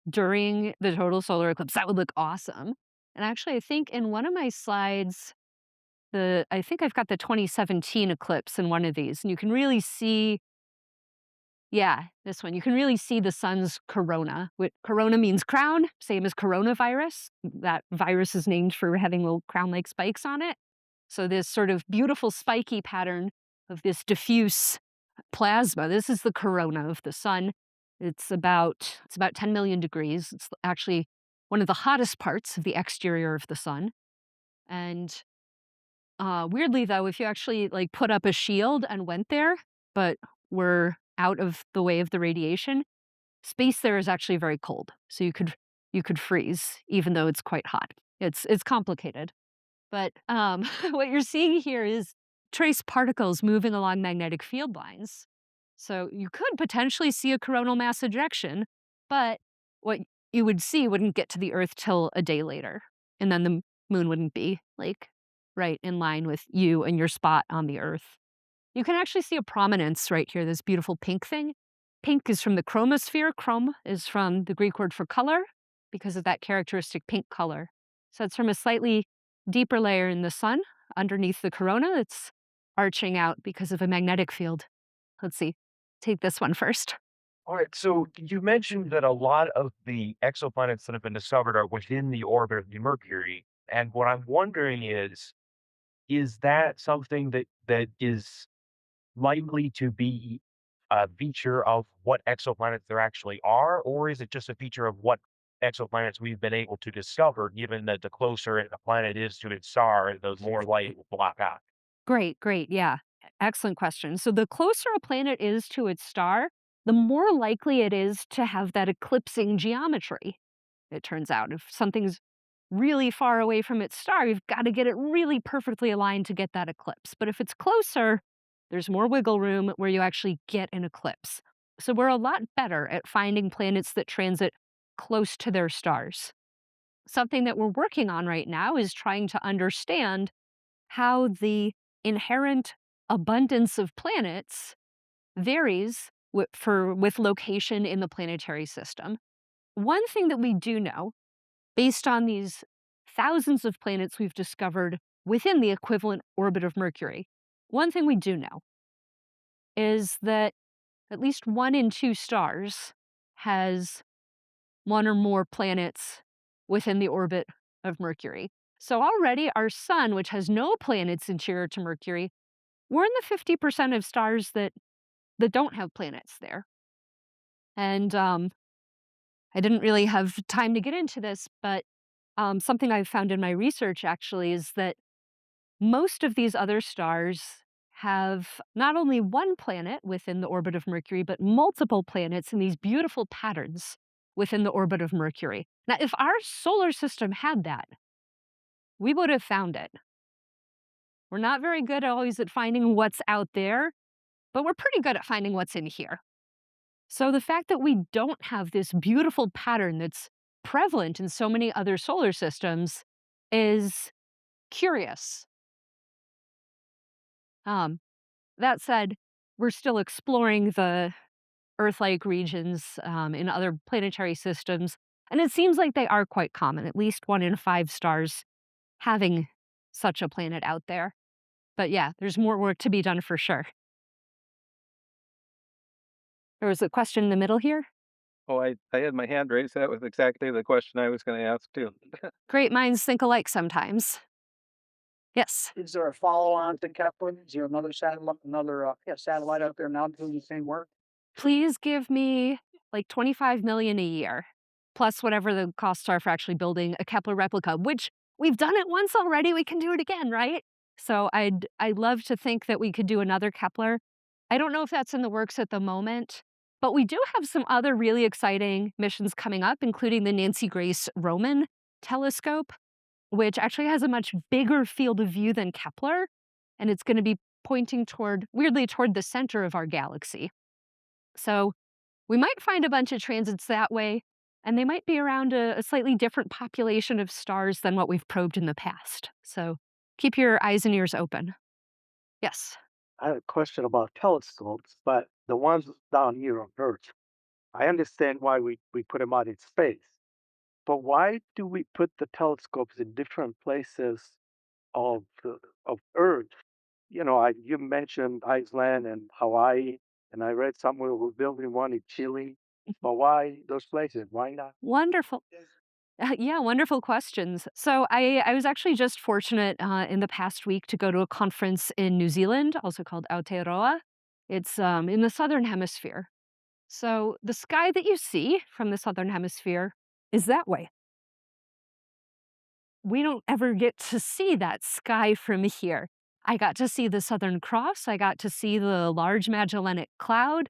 during the total solar eclipse, that would look awesome. And actually, I think in one of my slides, I think I've got the 2017 eclipse in one of these, and you can really see, yeah, this one. You can really see the sun's corona. Corona means crown, same as coronavirus. That virus is named for having little crown-like spikes on it. So this sort of beautiful spiky pattern of this diffuse plasma. This is the corona of the sun. It's about 10 million degrees. It's actually one of the hottest parts of the exterior of the sun. And weirdly, though, if you actually like put up a shield and went there, but were out of the way of the radiation, space there is actually very cold. So you could freeze, even though it's quite hot. It's complicated. But what you're seeing here is trace particles moving along magnetic field lines. So you could potentially see a coronal mass ejection, but what you would see wouldn't get to the Earth till a day later. And then the moon wouldn't be like right in line with you and your spot on the Earth. You can actually see a prominence right here, this beautiful pink thing. Pink is from the chromosphere. Chrome is from the Greek word for color because of that characteristic pink color. So it's from a slightly deeper layer in the sun underneath the corona that's arching out because of a magnetic field. Let's see, take this one first. All right. So you mentioned that a lot of the exoplanets that have been discovered are within the orbit of the Mercury. And what I'm wondering is that something that is likely to be a feature of what exoplanets there actually are, or is it just a feature of what exoplanets we've been able to discover, given that the closer a planet is to its star, the more light it will block out? Great, great. Yeah. Excellent question. So the closer a planet is to its star, the more likely it is to have that eclipsing geometry. It turns out if something's really far away from its star, you've got to get it really perfectly aligned to get that eclipse. But if it's closer, there's more wiggle room where you actually get an eclipse. So we're a lot better at finding planets that transit close to their stars. Something that we're working on right now is trying to understand how the inherent abundance of planets varies with location in the planetary system. One thing that we do know, based on these thousands of planets we've discovered within the equivalent orbit of Mercury, one thing we do know is that at least 1 in 2 stars has one or more planets within the orbit of Mercury. So already our sun, which has no planets interior to Mercury, we're in the 50% of stars that don't have planets there. And I didn't really have time to get into this, but something I've found in my research actually is that most of these other stars have not only one planet within the orbit of Mercury, but multiple planets in these beautiful patterns within the orbit of Mercury. Now, if our solar system had that, we would have found it. We're not very good always at finding what's out there, but we're pretty good at finding what's in here. So the fact that we don't have this beautiful pattern that's prevalent in so many other solar systems is curious. Um, that said, we're still exploring the Earth-like regions in other planetary systems, and it seems like they are quite common, at least 1 in 5 stars having such a planet out there. But yeah, there's more work to be done for sure. There was a question in the middle here. Oh, I had my hand raised. That was exactly the question I was going to ask too. Great minds think alike sometimes. Yes. Is there a follow-on to Kepler? Is there another satellite out there now doing the same work? Please give me like 25 million a year, plus whatever the costs are for actually building a Kepler replica, which we've done it once already. We can do it again, right? So I'd love to think that we could do another Kepler. I don't know if that's in the works at the moment, but we do have some other really exciting missions coming up, including the Nancy Grace Roman telescope, which actually has a much bigger field of view than Kepler, and it's going to be pointing weirdly toward the center of our galaxy. So we might find a bunch of transits that way, and they might be around a slightly different population of stars than what we've probed in the past. So keep your eyes and ears open. Yes. I have a question about telescopes, but the ones down here on Earth, I understand why we put them out in space. But why do we put the telescopes in different places of Earth? You mentioned Iceland and Hawaii, and I read somewhere we're building one in Chile. But why those places? Why not? Wonderful. Yeah, wonderful questions. So I was actually just fortunate in the past week to go to a conference in New Zealand, also called Aotearoa. It's in the southern hemisphere. So the sky that you see from the southern hemisphere is that way. We don't ever get to see that sky from here. I got to see the Southern Cross. I got to see the Large Magellanic Cloud.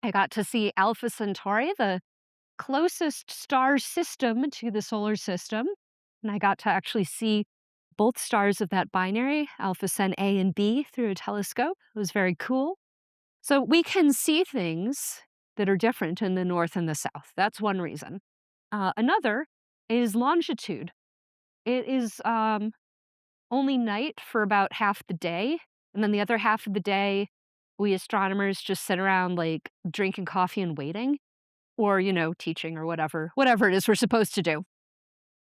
I got to see Alpha Centauri, the closest star system to the solar system. And I got to actually see both stars of that binary, Alpha Cent A and B, through a telescope. It was very cool. So we can see things that are different in the north and the south. That's one reason. Another is longitude. It is only night for about half the day, and then the other half of the day, we astronomers just sit around, like, drinking coffee and waiting, or, teaching or whatever it is we're supposed to do.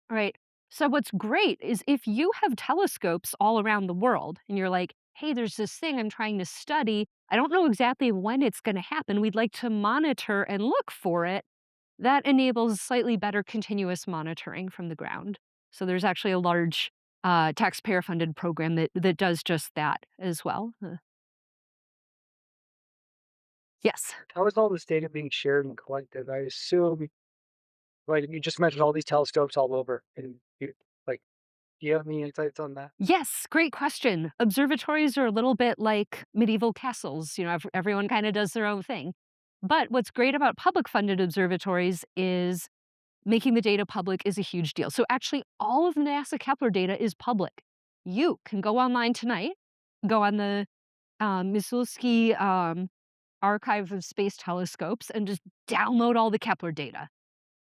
Right? So what's great is if you have telescopes all around the world and you're like, "Hey, there's this thing I'm trying to study. I don't know exactly when it's gonna happen. We'd like to monitor and look for it." That enables slightly better continuous monitoring from the ground. So there's actually a large taxpayer-funded program that does just that as well. Yes. How is all this data being shared and collected? I assume, like you just mentioned, all these telescopes all over, and like, do you have any insights on that? Yes, great question. Observatories are a little bit like medieval castles. Everyone kind of does their own thing. But what's great about public-funded observatories is making the data public is a huge deal. So actually, all of the NASA Kepler data is public. You can go online tonight, go on the Misulski Archive of Space Telescopes, and just download all the Kepler data.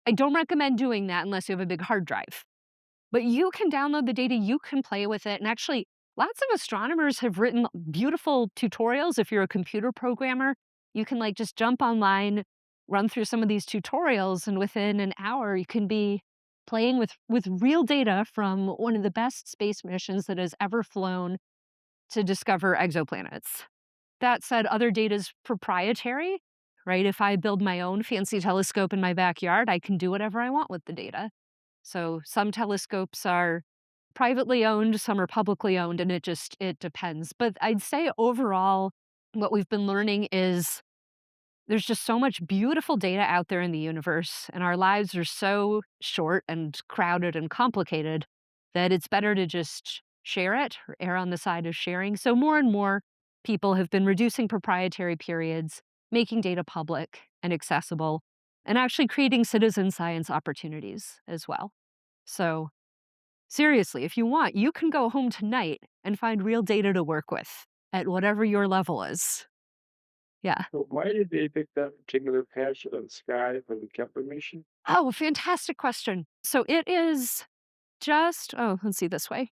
I don't recommend doing that unless you have a big hard drive. But you can download the data, you can play with it, and actually, lots of astronomers have written beautiful tutorials. If you're a computer programmer, you can just jump online, run through some of these tutorials, and within an hour, you can be playing with real data from one of the best space missions that has ever flown to discover exoplanets. That said, other data is proprietary, right? If I build my own fancy telescope in my backyard, I can do whatever I want with the data. So some telescopes are privately owned, some are publicly owned, and it depends. But I'd say overall, what we've been learning is there's just so much beautiful data out there in the universe, and our lives are so short and crowded and complicated that it's better to just share it or err on the side of sharing. So more and more people have been reducing proprietary periods, making data public and accessible, and actually creating citizen science opportunities as well. So seriously, if you want, you can go home tonight and find real data to work with at whatever your level is. Yeah. So why did they pick that particular patch of the sky for the Kepler mission? Oh, fantastic question. So it is let's see this way.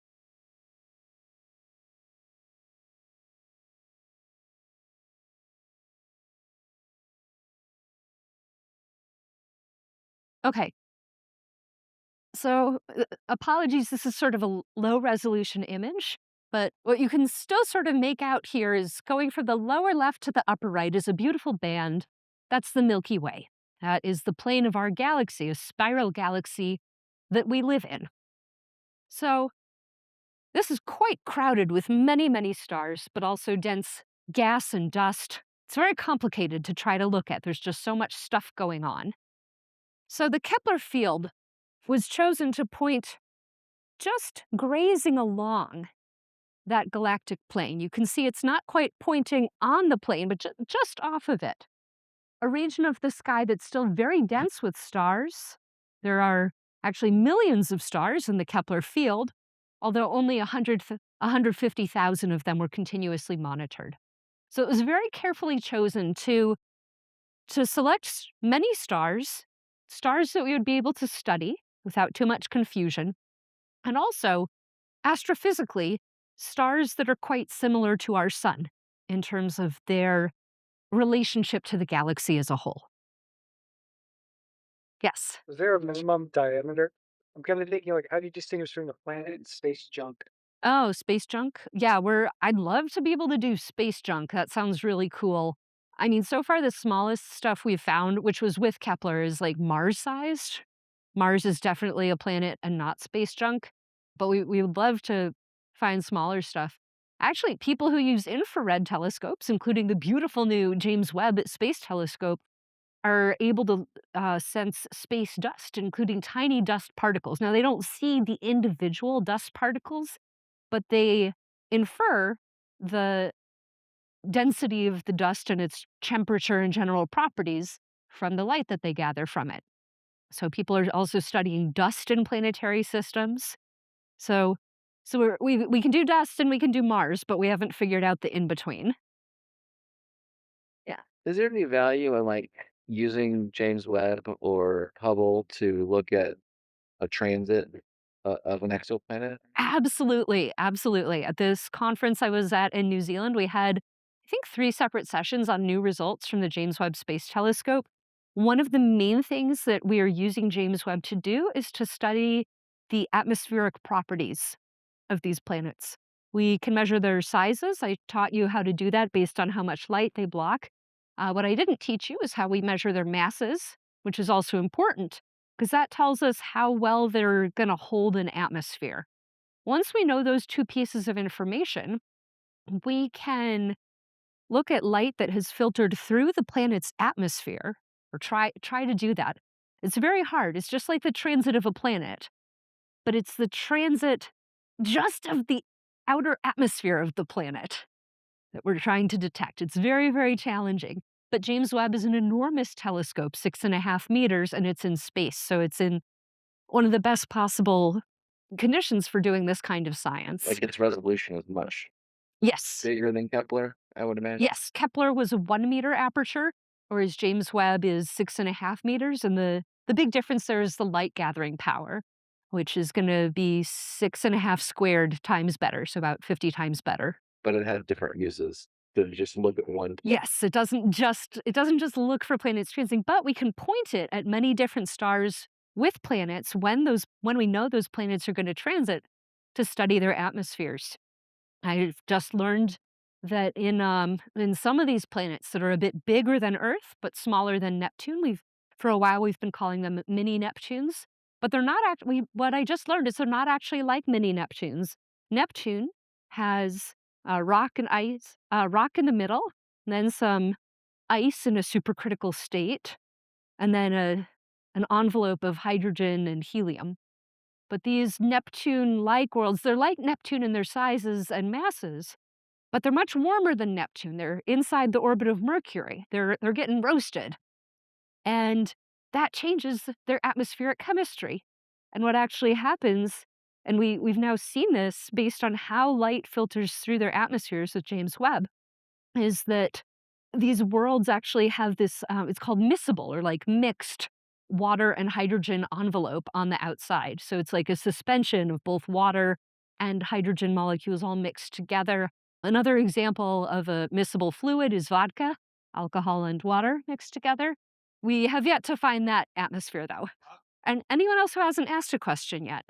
Okay. So apologies, this is sort of a low resolution image, but what you can still sort of make out here is going from the lower left to the upper right is a beautiful band. That's the Milky Way. That is the plane of our galaxy, a spiral galaxy that we live in. So this is quite crowded with many, many stars, but also dense gas and dust. It's very complicated to try to look at. There's just so much stuff going on. So the Kepler field was chosen to point just grazing along that galactic plane. You can see it's not quite pointing on the plane, but just off of it. A region of the sky that's still very dense with stars. There are actually millions of stars in the Kepler field, although only 150,000 of them were continuously monitored. So it was very carefully chosen to select many stars that we would be able to study without too much confusion, and also, astrophysically, stars that are quite similar to our sun in terms of their relationship to the galaxy as a whole. Yes. Is there a minimum diameter? I'm kind of thinking, like, how do you distinguish between a planet and space junk? Oh, space junk? Yeah, I'd love to be able to do space junk. That sounds really cool. I mean, so far the smallest stuff we've found, which was with Kepler, is like Mars-sized. Mars is definitely a planet and not space junk, but we would love to find smaller stuff. Actually, people who use infrared telescopes, including the beautiful new James Webb Space Telescope, are able to sense space dust, including tiny dust particles. Now, they don't see the individual dust particles, but they infer the density of the dust and its temperature and general properties from the light that they gather from it. So people are also studying dust in planetary systems. So we can do dust and we can do Mars, but we haven't figured out the in between. Yeah. Is there any value in like using James Webb or Hubble to look at a transit of an exoplanet? Absolutely, absolutely. At this conference I was at in New Zealand, we had, I think, 3 separate sessions on new results from the James Webb Space Telescope. One of the main things that we are using James Webb to do is to study the atmospheric properties of these planets. We can measure their sizes. I taught you how to do that based on how much light they block. What I didn't teach you is how we measure their masses, which is also important because that tells us how well they're going to hold an atmosphere. Once we know those 2 pieces of information, we can look at light that has filtered through the planet's atmosphere, or try to do that. It's very hard. It's just like the transit of a planet, but it's the transit just of the outer atmosphere of the planet that we're trying to detect. It's very, very challenging. But James Webb is an enormous telescope, 6.5 meters, and it's in space. So it's in one of the best possible conditions for doing this kind of science. Like its resolution is much Yes. bigger than Kepler, I would imagine. Yes. Kepler was a 1 meter aperture, whereas James Webb is 6.5 meters. And the big difference there is the light gathering power, which is going to be 6.5 squared times better. So about 50 times better. But it has different uses than just look at one. Yes, it doesn't just look for planets transiting, but we can point it at many different stars with planets when we know those planets are going to transit to study their atmospheres. I've just learned that in some of these planets that are a bit bigger than Earth but smaller than Neptune, for a while we've been calling them mini Neptunes, but they're not actually. What I just learned is they're not actually like mini Neptunes. Neptune has rock and ice, rock in the middle, and then some ice in a supercritical state, and then an envelope of hydrogen and helium. But these Neptune-like worlds, they're like Neptune in their sizes and masses, but they're much warmer than Neptune. They're inside the orbit of Mercury. They're getting roasted. And that changes their atmospheric chemistry. And what actually happens, and we've now seen this based on how light filters through their atmospheres with James Webb, is that these worlds actually have this, it's called miscible, or like mixed water and hydrogen envelope on the outside. So it's like a suspension of both water and hydrogen molecules all mixed together. Another example of a miscible fluid is vodka, alcohol and water mixed together. We have yet to find that atmosphere, though. And anyone else who hasn't asked a question yet?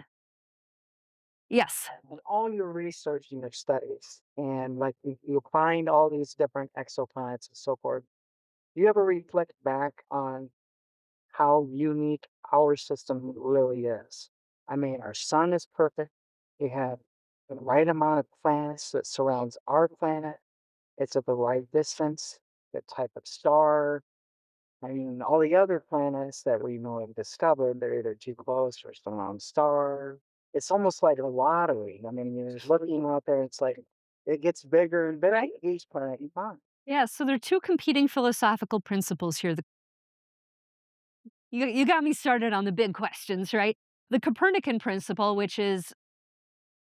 Yes. And all your research and your studies, and like you find all these different exoplanets and so forth. Do you ever reflect back on how unique our system really is? I mean, our sun is perfect. We have the right amount of planets that surrounds our planet. It's at the right distance, the type of star. I mean, all the other planets that we know have discovered, they're either too close or it's the wrong star. It's almost like a lottery. I mean, you're just looking out there, it's like it gets bigger and bigger each planet you find. Yeah, so there are two competing philosophical principles here. You got me started on the big questions, right? The Copernican principle, which is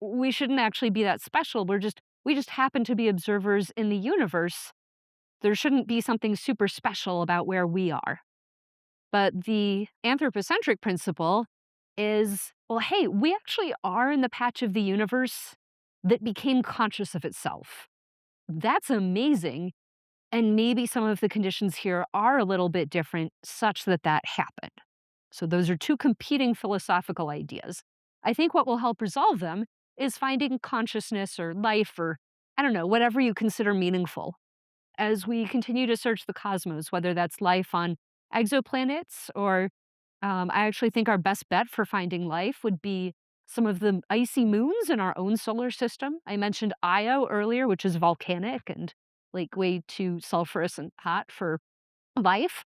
we shouldn't actually be that special. We just happen to be observers in the universe. There shouldn't be something super special about where we are. But the anthropocentric principle is, well, hey, we actually are in the patch of the universe that became conscious of itself. That's amazing. And maybe some of the conditions here are a little bit different such that that happened. So those are two competing philosophical ideas. I think what will help resolve them is finding consciousness or life or, I don't know, whatever you consider meaningful as we continue to search the cosmos, whether that's life on exoplanets or I actually think our best bet for finding life would be some of the icy moons in our own solar system. I mentioned Io earlier, which is volcanic and like way too sulfurous and hot for life.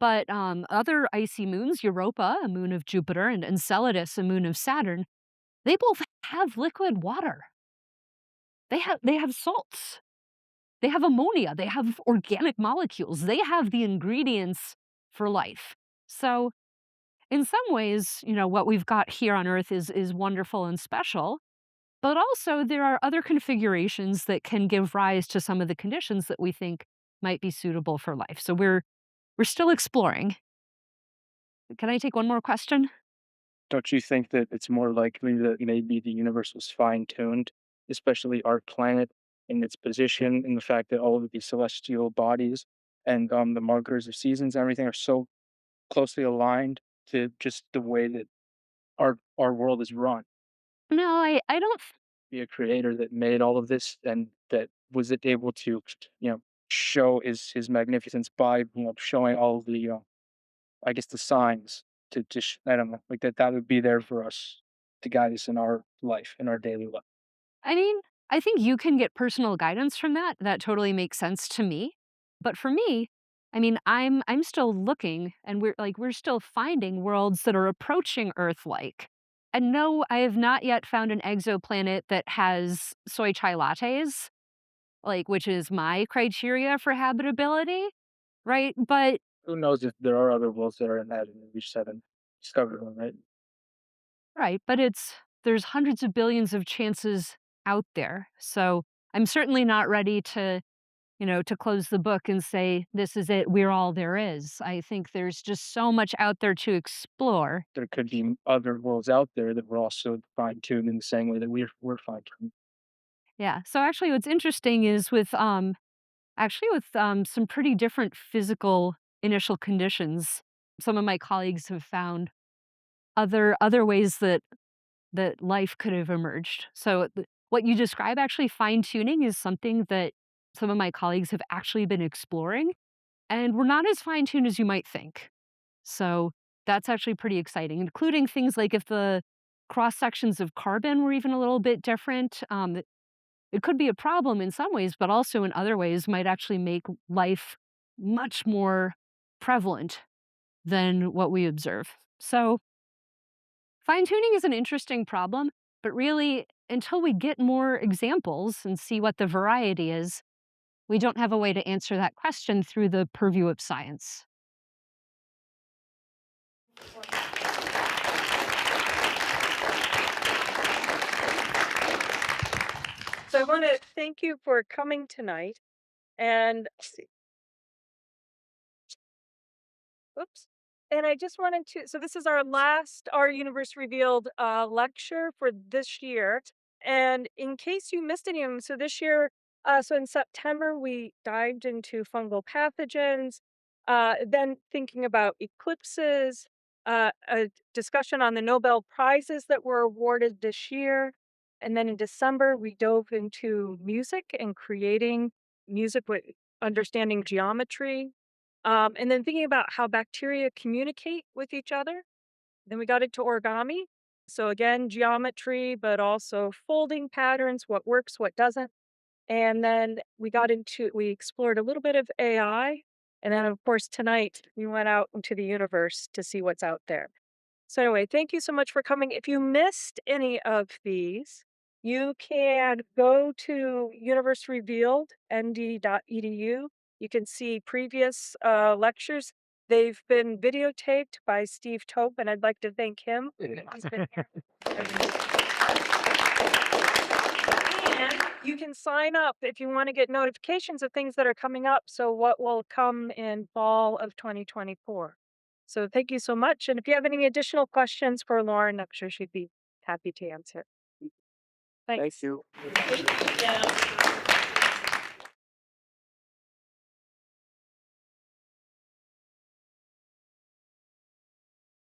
But other icy moons, Europa, a moon of Jupiter, and Enceladus, a moon of Saturn, they both have liquid water. They have salts. They have ammonia. They have organic molecules. They have the ingredients for life. So in some ways, what we've got here on Earth is wonderful and special, but also there are other configurations that can give rise to some of the conditions that we think might be suitable for life. So we're still exploring. Can I take one more question? Don't you think that it's more likely that maybe the universe was fine-tuned, especially our planet and its position, and the fact that all of these celestial bodies and the markers of seasons and everything are so closely aligned to just the way that our world is run? No, I don't. Be a creator that made all of this and that was it able to, show his magnificence by showing all of the I guess the signs I don't know, like that would be there for us to guide us in our life, in our daily life. I mean, I think you can get personal guidance from that. That totally makes sense to me. But for me, I mean, I'm still looking and we're still finding worlds that are approaching Earth-like. And no, I have not yet found an exoplanet that has soy chai lattes, like which is my criteria for habitability, right? But Who knows if there are other worlds that are in that and we just haven't discovered one, right? right, but there's hundreds of billions of chances out there. So I'm certainly not ready to close the book and say, this is it, we're all there is. I think there's just so much out there to explore. There could be other worlds out there that were also fine-tuned in the same way that we're fine-tuned. Yeah. So actually what's interesting is with some pretty different physical initial conditions, some of my colleagues have found other ways that life could have emerged. So what you describe actually fine tuning is something that some of my colleagues have actually been exploring, and we're not as fine tuned as you might think. So that's actually pretty exciting, including things like if the cross sections of carbon were even a little bit different. It could be a problem in some ways, but also in other ways might actually make life much more prevalent than what we observe. So fine tuning is an interesting problem, but really, until we get more examples and see what the variety is, we don't have a way to answer that question through the purview of science. So I want to thank you for coming tonight. And let's see. Oops. And I just wanted to, so this is our last Our Universe Revealed lecture for this year. And in case you missed any of them, so this year, so in September, we dived into fungal pathogens, then thinking about eclipses, a discussion on the Nobel Prizes that were awarded this year. And then in December, we dove into music and creating music with understanding geometry, and then thinking about how bacteria communicate with each other. Then we got into origami. So again, geometry, but also folding patterns, what works, what doesn't. And then we explored a little bit of AI. And then, of course, tonight we went out into the universe to see what's out there. So anyway, thank you so much for coming. If you missed any of these, you can go to universerevealednd.edu. You can see previous lectures. They've been videotaped by Steve Tope, and I'd like to thank him. He's been here. And you can sign up if you want to get notifications of things that are coming up. So what will come in fall of 2024. So thank you so much. And if you have any additional questions for Lauren, I'm sure she'd be happy to answer. Thanks. Thank you. Thank you.